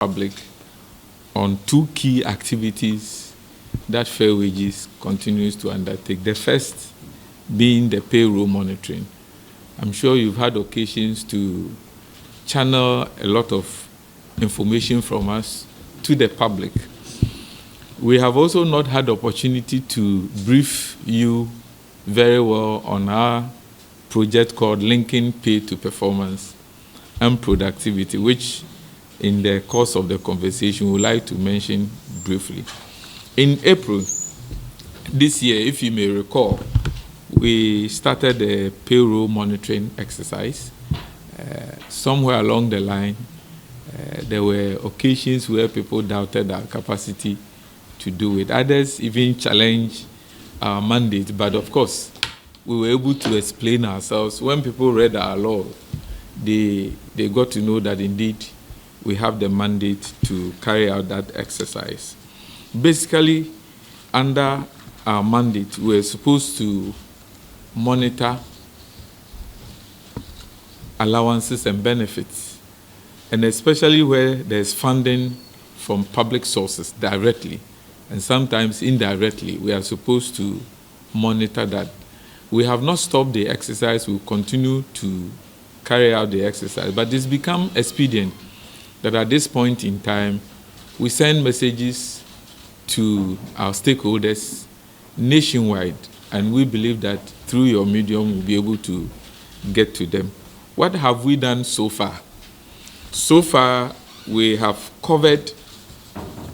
public on two key activities that Fairwages continues to undertake. The first being the payroll monitoring. I'm sure you've had occasions to channel a lot of information from us to the public. We have also not had the opportunity to brief you very well on our project called Linking Pay to Performance and Productivity, which in the course of the conversation we would like to mention briefly. In April this year, if you may recall, we started a payroll monitoring exercise. Somewhere along the line, there were occasions where people doubted our capacity to do it. Others even challenged our mandate, but of course, we were able to explain ourselves. When people read our law, they got to know that indeed we have the mandate to carry out that exercise. Basically, under our mandate, we're supposed to monitor allowances and benefits, and especially where there's funding from public sources directly, and sometimes indirectly, we are supposed to monitor that. We have not stopped the exercise. We'll continue to carry out the exercise, but it's become expedient that at this point in time, we send messages to our stakeholders nationwide, and we believe that through your medium, we'll be able to get to them. What have we done so far? So far, we have covered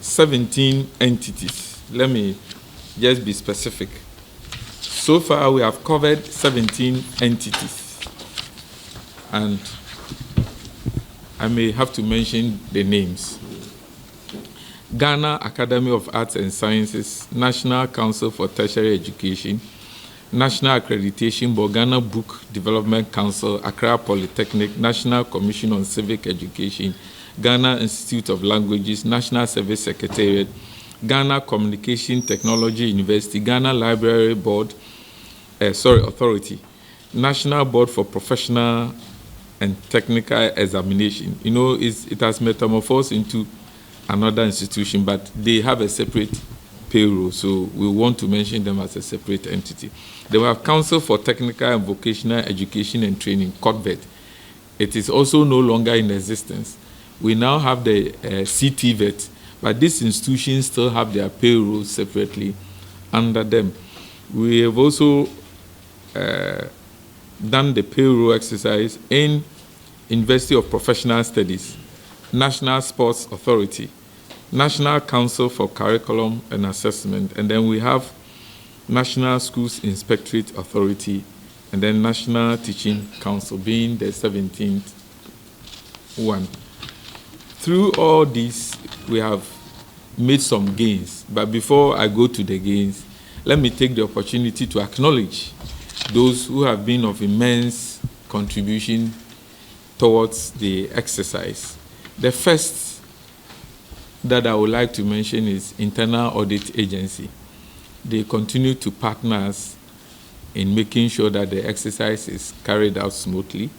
17 entities. Let me just be specific. So far, we have covered 17 entities. And I may have to mention the names. Ghana Academy of Arts and Sciences, National Council for Tertiary Education, National Accreditation Board, Ghana Book Development Council, Accra Polytechnic, National Commission on Civic Education, Ghana Institute of Languages, National Service Secretariat, Ghana Communication Technology University, Ghana Library Board, Authority, National Board for Professional and Technical Examination. You know, it has metamorphosed into another institution, but they have a separate payroll, so we want to mention them as a separate entity. They have Council for Technical and Vocational Education and Training, COTVET. It is also no longer in existence. We now have the CTVET, but these institutions still have their payroll separately under them. We have also done the payroll exercise in University of Professional Studies, National Sports Authority, National Council for Curriculum and Assessment, and then we have National Schools Inspectorate Authority, and then National Teaching Council being the 17th one. Through all these, we have made some gains, but before I go to the gains, let me take the opportunity to acknowledge those who have been of immense contribution towards the exercise. The first that I would like to mention is Internal Audit Agency. They continue to partner us in making sure that the exercise is carried out smoothly.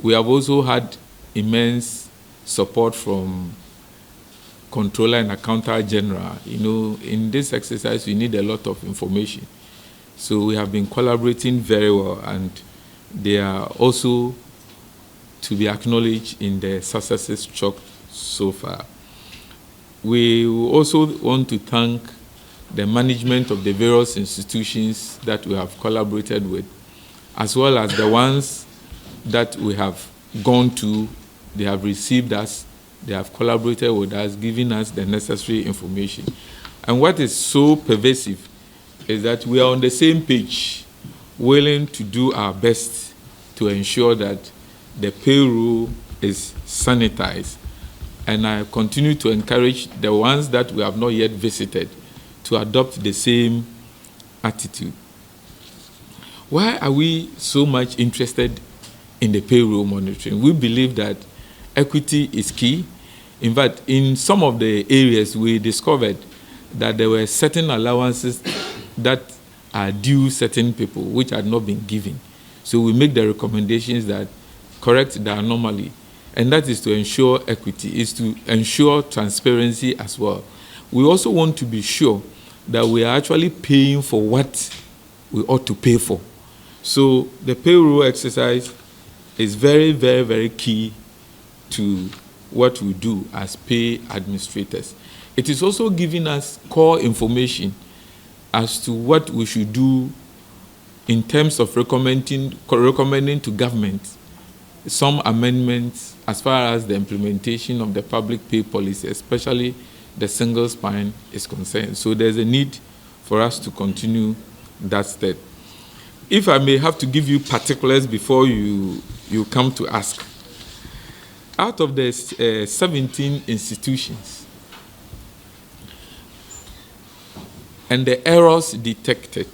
We have also had immense support from Controller and Accountant General. You know, in this exercise, we need a lot of information. So we have been collaborating very well, and they are also to be acknowledged in the successes chalked so far. We also want to thank the management of the various institutions that we have collaborated with, as well as the ones that we have gone to. They have received us, they have collaborated with us, giving us the necessary information. And what is so pervasive is that we are on the same page, willing to do our best to ensure that the payroll is sanitized. And I continue to encourage the ones that we have not yet visited to adopt the same attitude. Why are we so much interested in the payroll monitoring? We believe that equity is key. In fact, in some of the areas, we discovered that there were certain allowances that are due certain people which had not been given. So we make the recommendations that correct the anomaly and that is to ensure equity, is to ensure transparency as well. We also want to be sure that we are actually paying for what we ought to pay for. So the payroll exercise is very, very, very key to what we do as pay administrators. It is also giving us core information as to what we should do in terms of recommending to government some amendments as far as the implementation of the public pay policy, especially the single spine, is concerned. So there's a need for us to continue that step. If I may have to give you particulars before you come to ask. Out of the 17 institutions and the errors detected,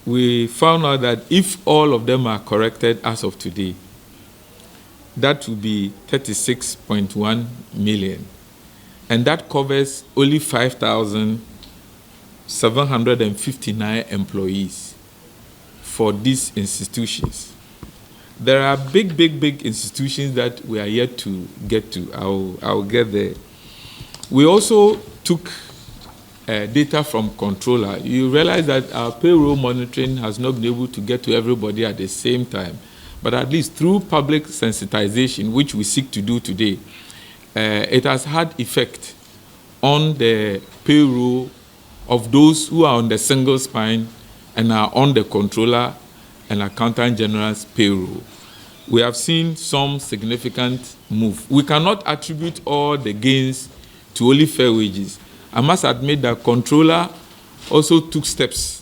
we found out that if all of them are corrected as of today, that would be 36.1 million. And that covers only 5,759 employees for these institutions. There are big institutions that we are yet to get to. I'll get there. We also took data from controller. You realize that our payroll monitoring has not been able to get to everybody at the same time, but at least through public sensitization, which we seek to do today, it has had effect on the payroll of those who are on the single spine and are on the controller and accountant general's payroll. We have seen some significant move. We cannot attribute all the gains to only Fairwages. I must admit that controller also took steps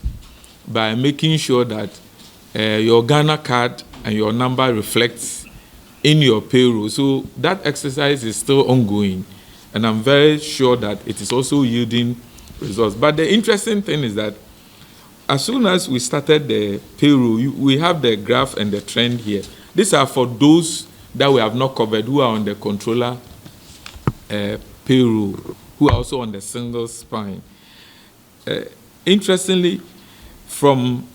by making sure that your Ghana card and your number reflects in your payroll. So that exercise is still ongoing, and I'm very sure that it is also yielding results. But the interesting thing is that as soon as we started the payroll, we have the graph and the trend here. These are for those that we have not covered, who are on the controller payroll, who are also on the single spine. Interestingly, from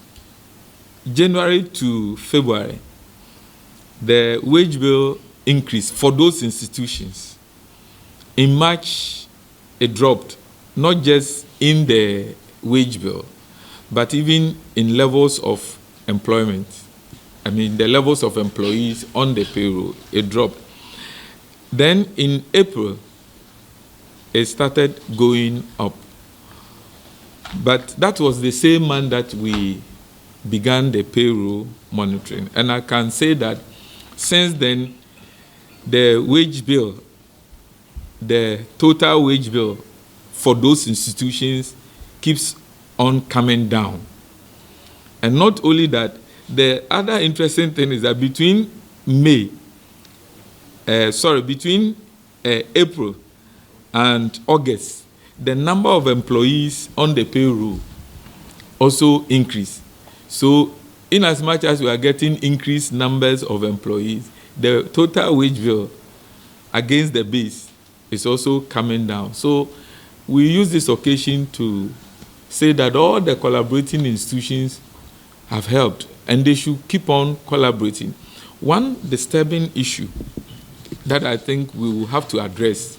January to February, the wage bill increased for those institutions. In March, it dropped, not just in the wage bill, but even in levels of employment. I mean, the levels of employees on the payroll, it dropped. Then in April, it started going up. But that was the same month that we began the payroll monitoring. And I can say that since then, the wage bill, the total wage bill for those institutions keeps on coming down. And not only that, the other interesting thing is that between April and August, the number of employees on the payroll also increased. So in as much as we are getting increased numbers of employees, the total wage bill against the base is also coming down. So we use this occasion to say that all the collaborating institutions have helped, and they should keep on collaborating. One disturbing issue that I think we will have to address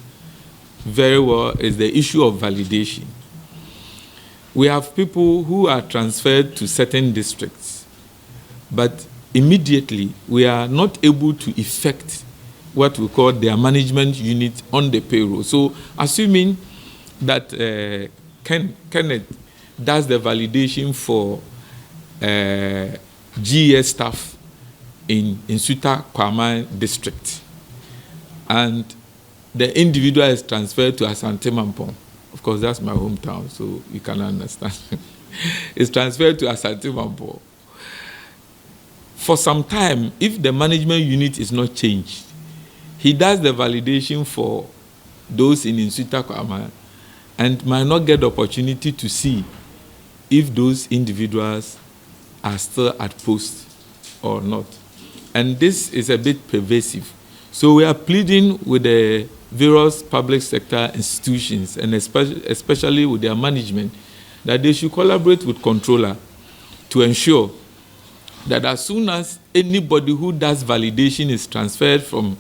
very well is the issue of validation. We have people who are transferred to certain districts, but immediately we are not able to effect what we call their management unit on the payroll. So assuming that Kenneth does the validation for GS staff in Suta Kwama district, and the individual is transferred to Asante Mampong. Of course, that's my hometown, so you can understand. It's transferred to Asante Mampong. For some time, if the management unit is not changed, he does the validation for those in Suta Kwama and might not get the opportunity to see if those individuals are still at post or not. And this is a bit pervasive. So we are pleading with the various public sector institutions, and especially with their management, that they should collaborate with controller to ensure that as soon as anybody who does validation is transferred from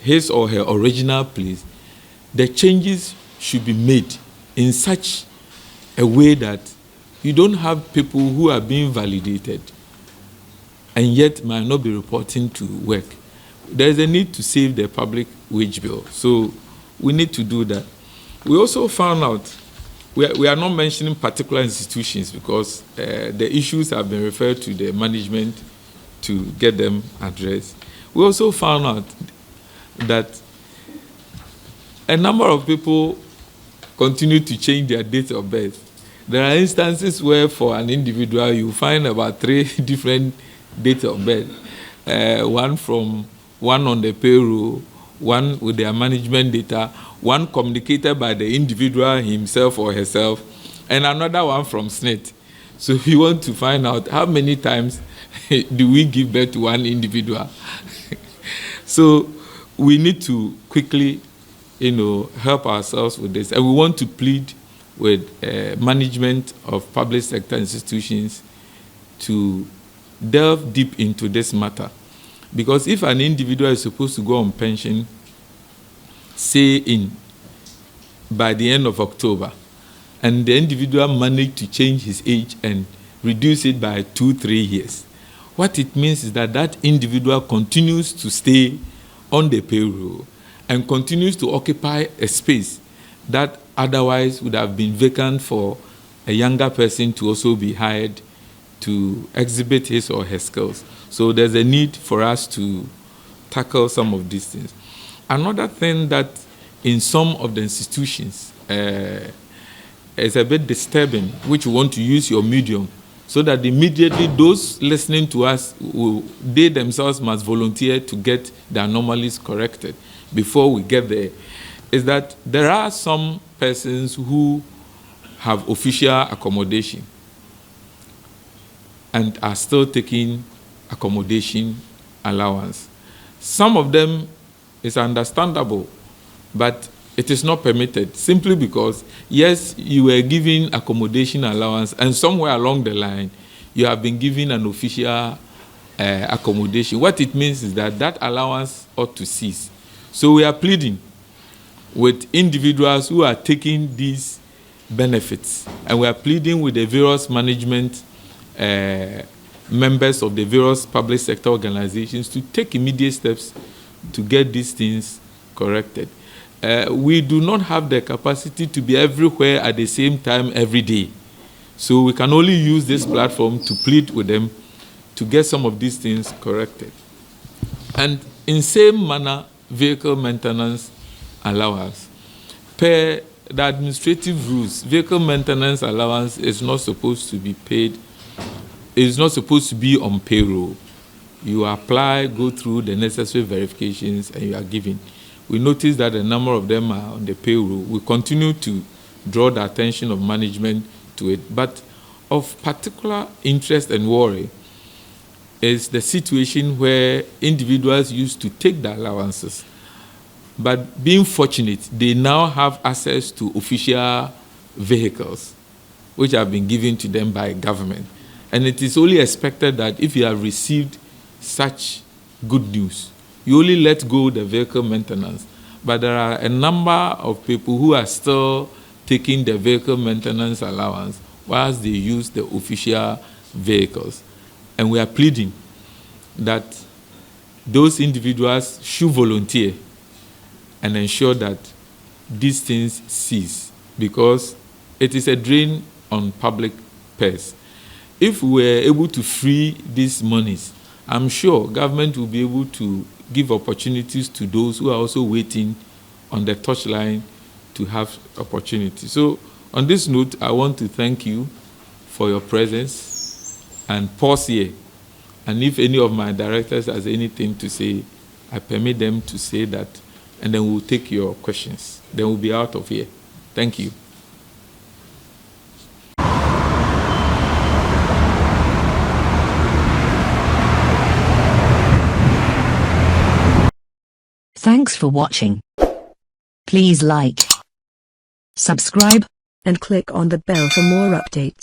his or her original place, the changes should be made in such a way that you don't have people who are being validated and yet might not be reporting to work. There is a need to save the public wage bill, so we need to do that. We also found out, we are not mentioning particular institutions because the issues have been referred to the management to get them addressed. We also found out that a number of people continue to change their date of birth. There are instances where for an individual you find about 3 different dates of birth. One on the payroll, one with their management data, one communicated by the individual himself or herself, and another one from SNIT. So we want to find out how many times do we give birth to one individual. So we need to quickly, help ourselves with this. And we want to plead with management of public sector institutions to delve deep into this matter. Because if an individual is supposed to go on pension, say by the end of October, and the individual managed to change his age and reduce it by 2-3 years, what it means is that that individual continues to stay on the payroll and continues to occupy a space that otherwise would have been vacant for a younger person to also be hired to exhibit his or her skills. So there's a need for us to tackle some of these things. Another thing that in some of the institutions is a bit disturbing, which we want to use your medium, so that immediately those listening to us, they themselves must volunteer to get the anomalies corrected before we get there, is that there are some persons who have official accommodation and are still taking accommodation allowance. Some of them is understandable, but it is not permitted simply because, yes, you were given accommodation allowance, and somewhere along the line, you have been given an official accommodation. What it means is that that allowance ought to cease. So we are pleading with individuals who are taking these benefits, and we are pleading with the various management members of the various public sector organizations to take immediate steps to get these things corrected. We do not have the capacity to be everywhere at the same time every day. So we can only use this platform to plead with them to get some of these things corrected. And in same manner, vehicle maintenance allowance. Per the administrative rules, vehicle maintenance allowance is not supposed to be paid, is not supposed to be on payroll. You apply, go through the necessary verifications, and you are given. We notice that a number of them are on the payroll. We continue to draw the attention of management to it. But of particular interest and worry is the situation where individuals used to take the allowances, but being fortunate, they now have access to official vehicles, which have been given to them by government. And it is only expected that if you have received such good news, you only let go the vehicle maintenance. But there are a number of people who are still taking the vehicle maintenance allowance whilst they use the official vehicles. And we are pleading that those individuals should volunteer and ensure that these things cease, because it is a drain on public purse. If we were able to free these monies, I'm sure government will be able to give opportunities to those who are also waiting on the touchline to have opportunity. So on this note, I want to thank you for your presence and pause here. And if any of my directors has anything to say, I permit them to say that, and then we'll take your questions. Then we'll be out of here. Thank you. Thanks for watching. Please like, subscribe, and click on the bell for more updates.